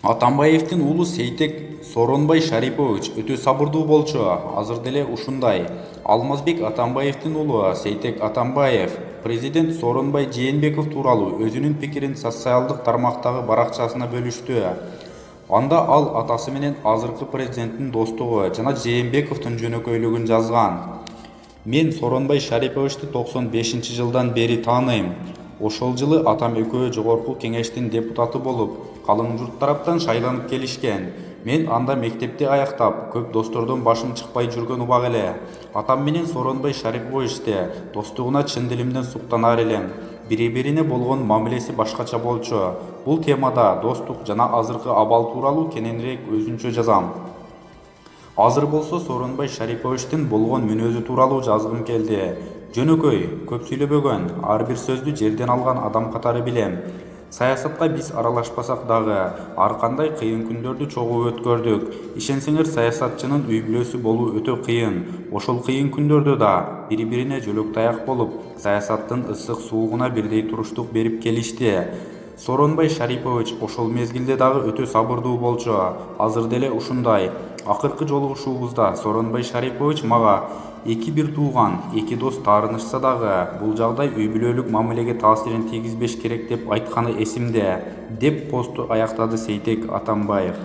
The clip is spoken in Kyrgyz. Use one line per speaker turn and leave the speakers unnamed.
Атамбаевдин уулу Сейтек Сооронбай Шарипович өтө сабырдуу болчу. Азыр деле ушундай. Алмазбек Атамбаевдин уулу Сейтек Атамбаев президент Сооронбай Жээнбеков тууралуу өзүнүн пикирин социалдык тармактагы баракчасына бөлүштү. Анда ал атасы менен азыркы президенттин достугу жана Жээнбековдун жөнөкөйлүгүн жазган. Мен Сооронбай Шариповичти 95-жылдан бери тааныйм. Ошол жылы атам экөө жогорку кеңештин депутаты болуп, калың журт тараптан шайланып келишкен. Мен анда мектепти аяктап, көп достордон башым чыкпай жүргөн убак эле. Атам менен Сооронбай Шариповичте достугуна чын дилимден суктанар элем. Бири-бирине болгон мамилеси башкача болчу. Бул темада достук жана азыркы абал тууралуу кененирээк өзүнчө жазам. Азыр болсо Сооронбай Шариповичтин болгон мүнөзү тууралуу жазгым келди. Жөнөкөй, көп сүйлөбөгөн, ар бир сөздү жерден алган адам катары билем. Саясатка биз аралашпасак дагы, ар кандай кыйын күндөрдү чогуу өткөрдүк. Ишенсеңер, саясатчынын үй бүлөсү болуу өтө кыйын. Ошол кыйын күндөрдө да бири-бирине жөлөк таяк болуп, саясаттын ысык суугуна бирдей туруштук берип келишти. Сооронбай Шарипович ошол мезгилде дагы өтө сабырдуу болчу. Азыр деле ушундай. Акыркы жолугушуубузда Сооронбай Шарипович мага эки бир тууган, эки дос таарынышса дагы, бул жагдай үй бүлөлүк мамилеге таасирин тийгизбеш керек деп айтканы эсимде, деп постту аяктады Сейтек Атамбаев.